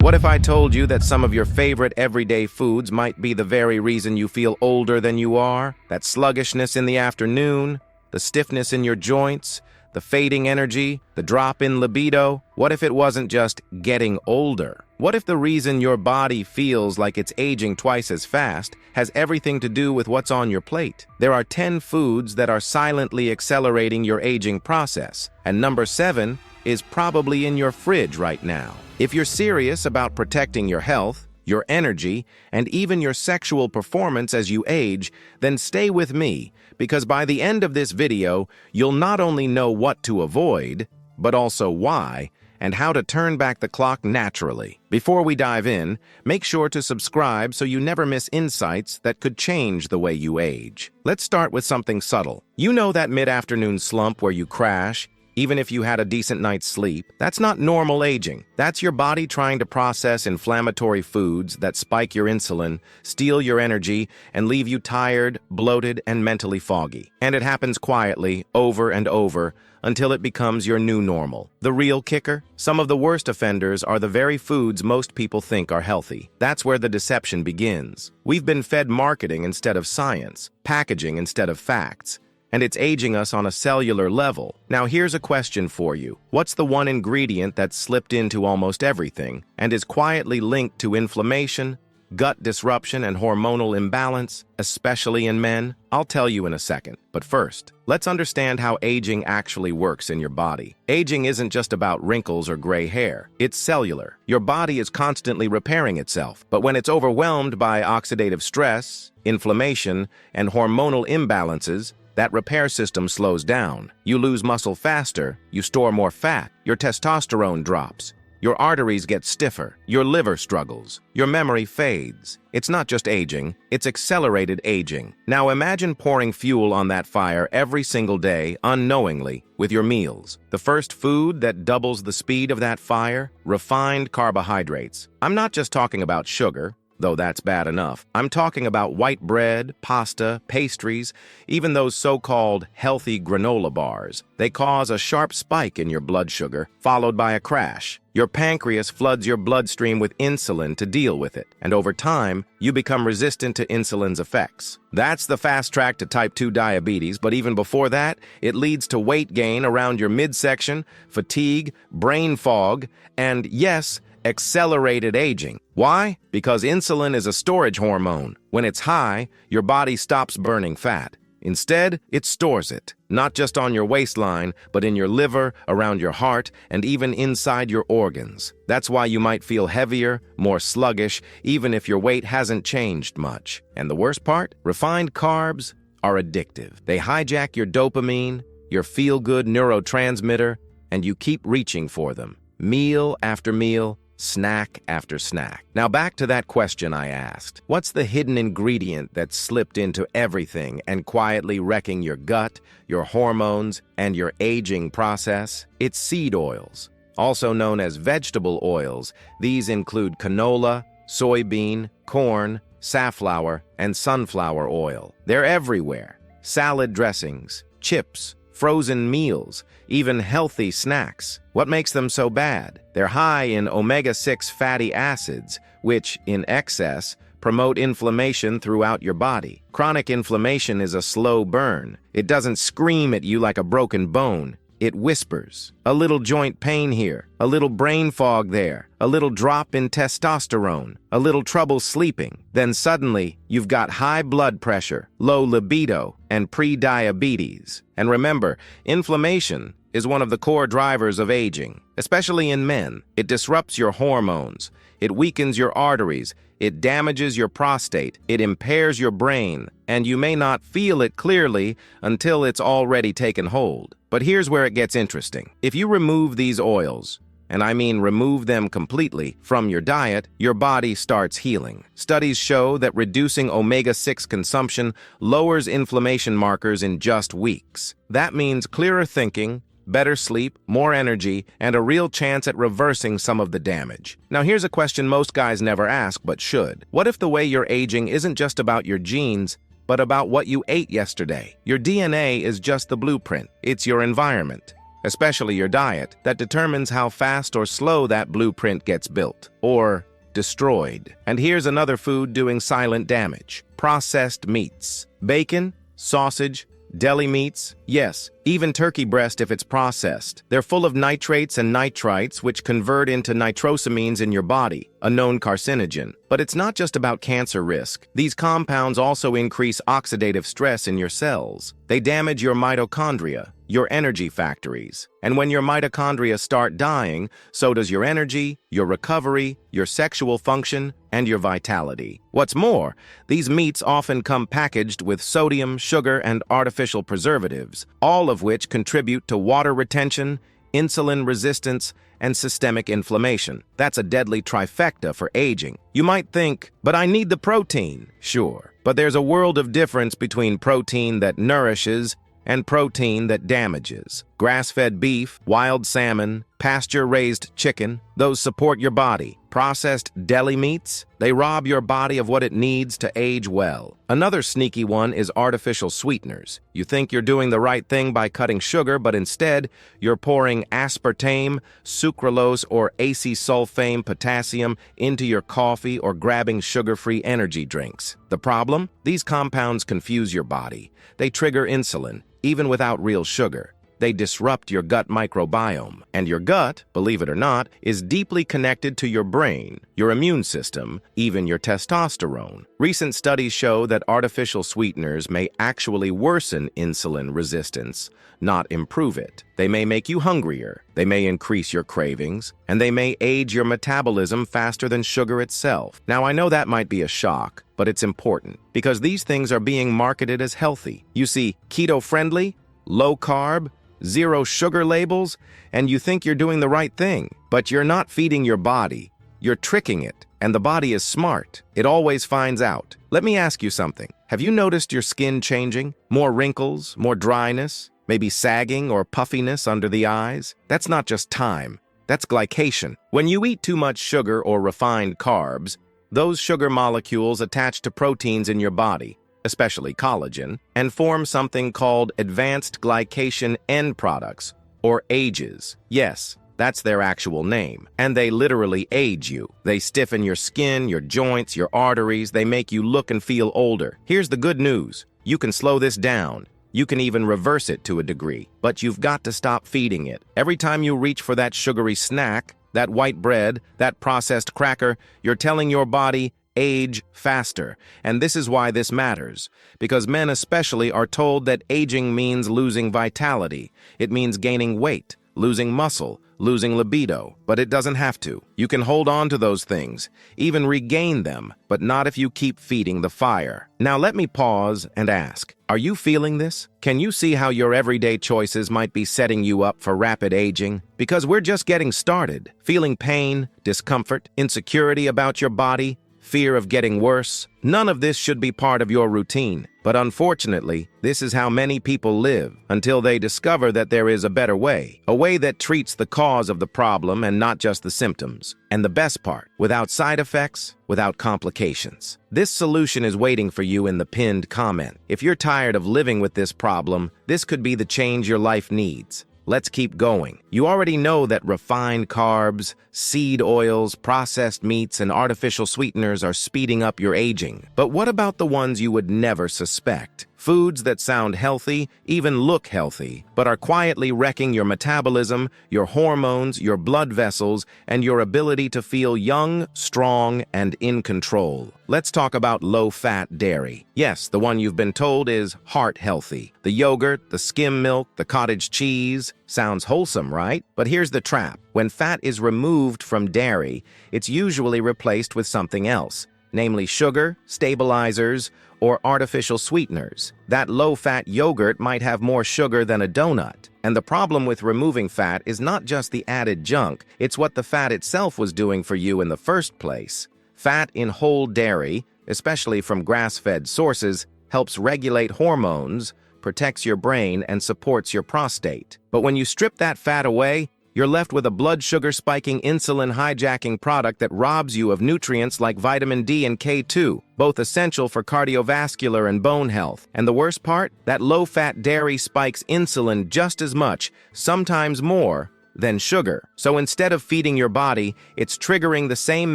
What if I told you that some of your favorite everyday foods might be the very reason you feel older than you are? That sluggishness in the afternoon, the stiffness in your joints, the fading energy, the drop in libido? What if it wasn't just getting older? What if the reason your body feels like it's aging twice as fast has everything to do with what's on your plate? There are 10 foods that are silently accelerating your aging process, and number 7 is probably in your fridge right now. If you're serious about protecting your health, your energy, and even your sexual performance as you age, then stay with me, because by the end of this video, you'll not only know what to avoid, but also why, and how to turn back the clock naturally. Before we dive in, make sure to subscribe so you never miss insights that could change the way you age. Let's start with something subtle. You know that mid-afternoon slump where you crash, even if you had a decent night's sleep? That's not normal aging. That's your body trying to process inflammatory foods that spike your insulin, steal your energy, and leave you tired, bloated, and mentally foggy. And it happens quietly, over and over, until it becomes your new normal. The real kicker? Some of the worst offenders are the very foods most people think are healthy. That's where the deception begins. We've been fed marketing instead of science, packaging instead of facts, and it's aging us on a cellular level. Now here's a question for you. What's the one ingredient that's slipped into almost everything and is quietly linked to inflammation, gut disruption, and hormonal imbalance, especially in men? I'll tell you in a second. But first, let's understand how aging actually works in your body. Aging isn't just about wrinkles or gray hair. It's cellular. Your body is constantly repairing itself. But when it's overwhelmed by oxidative stress, inflammation, and hormonal imbalances, that repair system slows down. You lose muscle faster, you store more fat, your testosterone drops, your arteries get stiffer, your liver struggles, your memory fades. It's not just aging, it's accelerated aging. Now imagine pouring fuel on that fire every single day, unknowingly, with your meals. The first food that doubles the speed of that fire? Refined carbohydrates. I'm not just talking about sugar, though that's bad enough. I'm talking about white bread, pasta, pastries, even those so-called healthy granola bars. They cause a sharp spike in your blood sugar, followed by a crash. Your pancreas floods your bloodstream with insulin to deal with it, and over time, you become resistant to insulin's effects. That's the fast track to type 2 diabetes, but even before that, it leads to weight gain around your midsection, fatigue, brain fog, and yes, accelerated aging. Why? Because insulin is a storage hormone. When it's high, your body stops burning fat. Instead, it stores it, not just on your waistline, but in your liver, around your heart, and even inside your organs. That's why you might feel heavier, more sluggish, even if your weight hasn't changed much. And the worst part? Refined carbs are addictive. They hijack your dopamine, your feel-good neurotransmitter, and you keep reaching for them, meal after meal, snack after snack. Now back to that question I asked. What's the hidden ingredient that's slipped into everything and quietly wrecking your gut, your hormones, and your aging process? It's seed oils, also known as vegetable oils. These include canola, soybean, corn, safflower, and sunflower oil. They're everywhere. Salad dressings, chips, frozen meals, even healthy snacks. What makes them so bad? They're high in omega-6 fatty acids, which, in excess, promote inflammation throughout your body. Chronic inflammation is a slow burn. It doesn't scream at you like a broken bone. It whispers. A little joint pain here, a little brain fog there, a little drop in testosterone, a little trouble sleeping. Then suddenly, you've got high blood pressure, low libido, and pre-diabetes. And remember, inflammation is one of the core drivers of aging, especially in men. It disrupts your hormones, it weakens your arteries, it damages your prostate, it impairs your brain, and you may not feel it clearly until it's already taken hold. But here's where it gets interesting. If you remove these oils, and I mean remove them completely, from your diet, your body starts healing. Studies show that reducing omega-6 consumption lowers inflammation markers in just weeks. That means clearer thinking, better sleep, more energy, and a real chance at reversing some of the damage. Now here's a question most guys never ask but should. What if the way you're aging isn't just about your genes, but about what you ate yesterday? Your DNA is just the blueprint. It's your environment. especially your diet, that determines how fast or slow that blueprint gets built, or destroyed. And here's another food doing silent damage: processed meats. Bacon, sausage, deli meats, yes, even turkey breast if it's processed. They're full of nitrates and nitrites which convert into nitrosamines in your body, a known carcinogen. But it's not just about cancer risk. These compounds also increase oxidative stress in your cells. They damage your mitochondria, your energy factories. And when your mitochondria start dying, so does your energy, your recovery, your sexual function, and your vitality. What's more, these meats often come packaged with sodium, sugar, and artificial preservatives, all of which contribute to water retention, insulin resistance, and systemic inflammation. That's a deadly trifecta for aging. You might think, but I need the protein. Sure, but there's a world of difference between protein that nourishes and protein that damages. Grass-fed beef, wild salmon, pasture-raised chicken, those support your body. Processed deli meats, they rob your body of what it needs to age well. Another sneaky one is artificial sweeteners. You think you're doing the right thing by cutting sugar, but instead, you're pouring aspartame, sucralose, or acesulfame potassium into your coffee or grabbing sugar-free energy drinks. The problem? These compounds confuse your body. They trigger insulin, even without real sugar. They disrupt your gut microbiome. And your gut, believe it or not, is deeply connected to your brain, your immune system, even your testosterone. Recent studies show that artificial sweeteners may actually worsen insulin resistance, not improve it. They may make you hungrier, they may increase your cravings, and they may age your metabolism faster than sugar itself. Now, I know that might be a shock, but it's important, because these things are being marketed as healthy. You see, keto-friendly, low-carb, zero sugar labels, and you think you're doing the right thing. But you're not feeding your body. You're tricking it, and the body is smart. It always finds out. Let me ask you something. Have you noticed your skin changing? More wrinkles, more dryness, maybe sagging or puffiness under the eyes? That's not just time. That's glycation. When you eat too much sugar or refined carbs, those sugar molecules attach to proteins in your body, especially collagen, and form something called advanced glycation end products, or AGEs. Yes, that's their actual name. And they literally age you. They stiffen your skin, your joints, your arteries. They make you look and feel older. Here's the good news. You can slow this down. You can even reverse it to a degree. But you've got to stop feeding it. Every time you reach for that sugary snack, that white bread, that processed cracker, you're telling your body, age faster. And this is why this matters. Because men especially are told that aging means losing vitality. It means gaining weight, losing muscle, losing libido. But it doesn't have to. You can hold on to those things, even regain them, but not if you keep feeding the fire. Now let me pause and ask, are you feeling this? Can you see how your everyday choices might be setting you up for rapid aging? Because we're just getting started. Feeling pain, discomfort, insecurity about your body, fear of getting worse. None of this should be part of your routine. But unfortunately, this is how many people live until they discover that there is a better way. A way that treats the cause of the problem and not just the symptoms. And the best part, without side effects, without complications. This solution is waiting for you in the pinned comment. If you're tired of living with this problem, this could be the change your life needs. Let's keep going. You already know that refined carbs, seed oils, processed meats, and artificial sweeteners are speeding up your aging. But what about the ones you would never suspect? Foods that sound healthy, even look healthy, but are quietly wrecking your metabolism, your hormones, your blood vessels, and your ability to feel young, strong, and in control. Let's talk about low-fat dairy. Yes, the one you've been told is heart healthy. The yogurt, the skim milk, the cottage cheese. Sounds wholesome, right? But here's the trap. When fat is removed from dairy, it's usually replaced with something else, namely sugar, stabilizers, or artificial sweeteners. That low-fat yogurt might have more sugar than a donut. And the problem with removing fat is not just the added junk, it's what the fat itself was doing for you in the first place. Fat in whole dairy, especially from grass-fed sources, helps regulate hormones, protects your brain, and supports your prostate. But when you strip that fat away, You're left with a blood sugar spiking, insulin hijacking product that robs you of nutrients like vitamin D and K2, both essential for cardiovascular and bone health. And the worst part? That low-fat dairy spikes insulin just as much, sometimes more, than sugar. So instead of feeding your body, it's triggering the same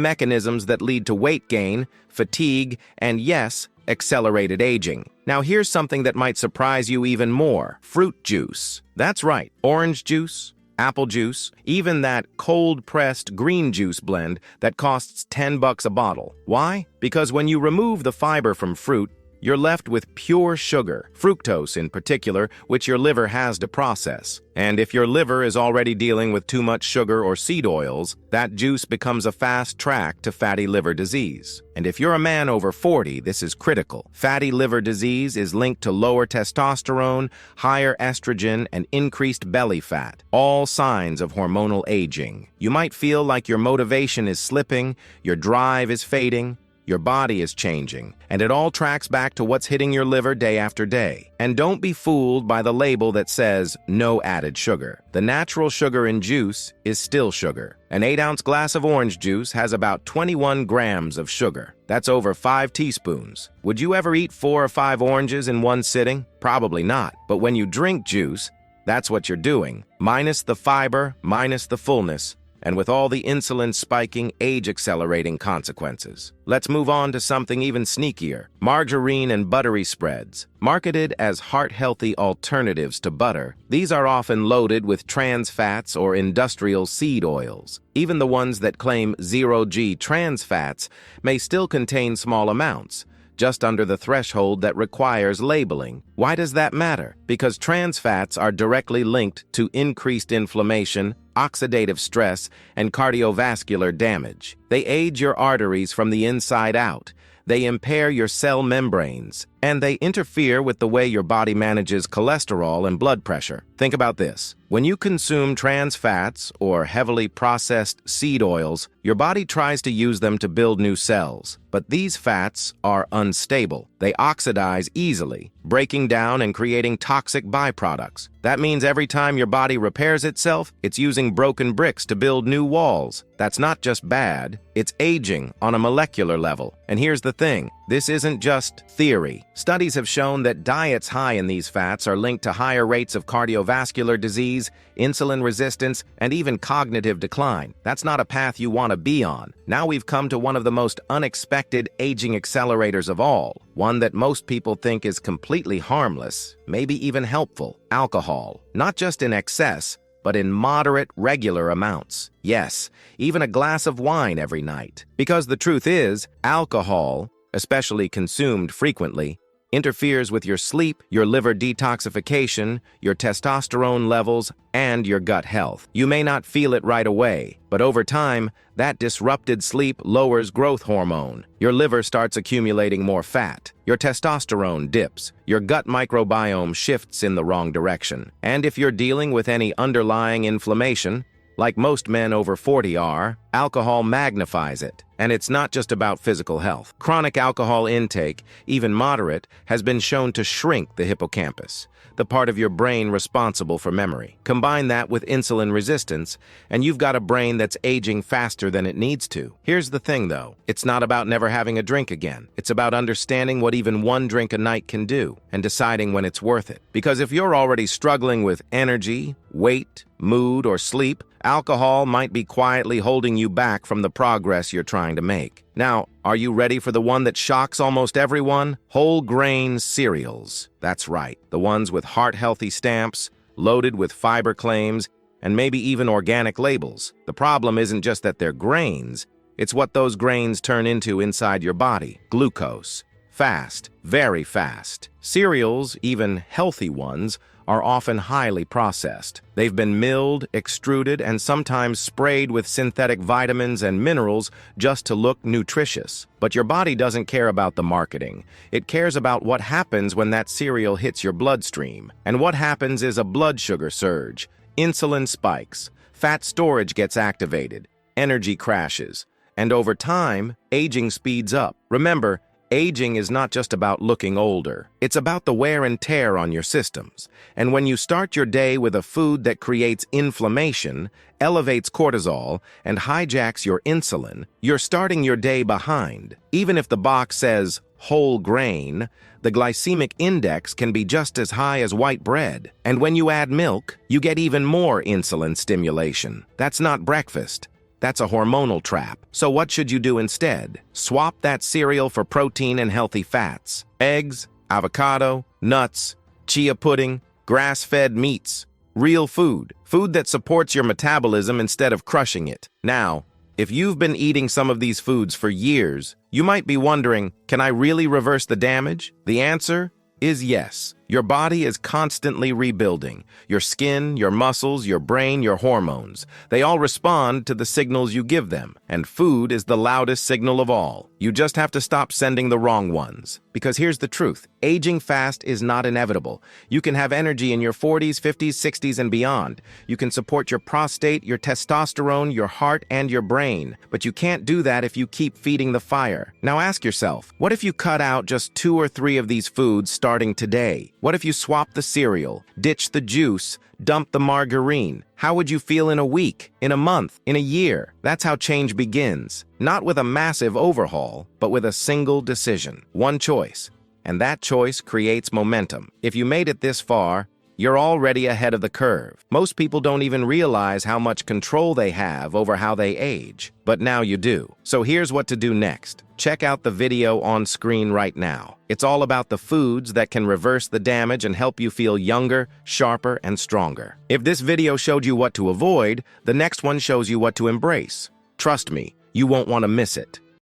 mechanisms that lead to weight gain, fatigue, and yes, accelerated aging. Now here's something that might surprise you even more. Fruit juice. That's right, orange juice, apple juice, even that cold-pressed green juice blend that costs $10 a bottle. Why? Because when you remove the fiber from fruit, you're left with pure sugar, fructose in particular, which your liver has to process. And if your liver is already dealing with too much sugar or seed oils, that juice becomes a fast track to fatty liver disease. And if you're a man over 40, this is critical. Fatty liver disease is linked to lower testosterone, higher estrogen, and increased belly fat, all signs of hormonal aging. You might feel like your motivation is slipping, your drive is fading, your body is changing, and it all tracks back to what's hitting your liver day after day. And don't be fooled by the label that says no added sugar. The natural sugar in juice is still sugar. An 8-ounce glass of orange juice has about 21 grams of sugar. That's over 5 teaspoons. Would you ever eat 4 or 5 oranges in one sitting? Probably not. But when you drink juice, that's what you're doing. Minus the fiber, minus the fullness, and with all the insulin-spiking, age-accelerating consequences. Let's move on to something even sneakier. Margarine and buttery spreads. Marketed as heart-healthy alternatives to butter, these are often loaded with trans fats or industrial seed oils. Even the ones that claim zero-G trans fats may still contain small amounts, just under the threshold that requires labeling. Why does that matter? Because trans fats are directly linked to increased inflammation, oxidative stress, and cardiovascular damage. They age your arteries from the inside out. They impair your cell membranes, and they interfere with the way your body manages cholesterol and blood pressure. Think about this. When you consume trans fats or heavily processed seed oils, your body tries to use them to build new cells. But these fats are unstable. They oxidize easily, breaking down and creating toxic byproducts. That means every time your body repairs itself, it's using broken bricks to build new walls. That's not just bad, it's aging on a molecular level. And here's the thing, this isn't just theory. Studies have shown that diets high in these fats are linked to higher rates of cardiovascular disease, insulin resistance, and even cognitive decline. That's not a path you want to be on. Now we've come to one of the most unexpected aging accelerators of all, one that most people think is completely harmless, maybe even helpful: alcohol. Not just in excess, but in moderate, regular amounts. Yes, even a glass of wine every night. Because the truth is, alcohol, especially consumed frequently, interferes with your sleep, your liver detoxification, your testosterone levels, and your gut health. You may not feel it right away, but over time, that disrupted sleep lowers growth hormone. Your liver starts accumulating more fat. Your testosterone dips. Your gut microbiome shifts in the wrong direction. And if you're dealing with any underlying inflammation, like most men over 40 are, alcohol magnifies it. And it's not just about physical health. Chronic alcohol intake, even moderate, has been shown to shrink the hippocampus, the part of your brain responsible for memory. Combine that with insulin resistance, and you've got a brain that's aging faster than it needs to. Here's the thing, though. It's not about never having a drink again. It's about understanding what even one drink a night can do and deciding when it's worth it. Because if you're already struggling with energy, weight, mood, or sleep, alcohol might be quietly holding you back from the progress you're trying to make. Now, are you ready for the one that shocks almost everyone? Whole grain cereals. That's right, the ones with heart-healthy stamps, loaded with fiber claims, and maybe even organic labels. The problem isn't just that they're grains, it's what those grains turn into inside your body: glucose. Fast, very fast. Cereals, even healthy ones, are often highly processed. They've been milled, extruded, and sometimes sprayed with synthetic vitamins and minerals just to look nutritious. But your body doesn't care about the marketing. It cares about what happens when that cereal hits your bloodstream. And what happens is a blood sugar surge, insulin spikes, fat storage gets activated, energy crashes, and over time, aging speeds up. Remember, Aging is not just about looking older. It's about the wear and tear on your systems. And when you start your day with a food that creates inflammation, elevates cortisol, and hijacks your insulin, you're starting your day behind. Even if the box says whole grain, the glycemic index can be just as high as white bread. And when you add milk, you get even more insulin stimulation. That's not breakfast. That's a hormonal trap. So what should you do instead? Swap that cereal for protein and healthy fats. Eggs, avocado, nuts, chia pudding, grass-fed meats. Real food. Food that supports your metabolism instead of crushing it. Now, if you've been eating some of these foods for years, you might be wondering, can I really reverse the damage? The answer is yes. Your body is constantly rebuilding. Your skin, your muscles, your brain, your hormones. They all respond to the signals you give them. And food is the loudest signal of all. You just have to stop sending the wrong ones. Because here's the truth. Aging fast is not inevitable. You can have energy in your 40s, 50s, 60s, and beyond. You can support your prostate, your testosterone, your heart, and your brain. But you can't do that if you keep feeding the fire. Now ask yourself, what if you cut out just 2 or 3 of these foods starting today? What if you swap the cereal, ditch the juice, dump the margarine? How would you feel in a week, in a month, in a year? That's how change begins. Not with a massive overhaul, but with a single decision. One choice. And that choice creates momentum. If you made it this far, you're already ahead of the curve. Most people don't even realize how much control they have over how they age. But now you do. So here's what to do next. Check out the video on screen right now. It's all about the foods that can reverse the damage and help you feel younger, sharper, and stronger. If this video showed you what to avoid, the next one shows you what to embrace. Trust me, you won't want to miss it.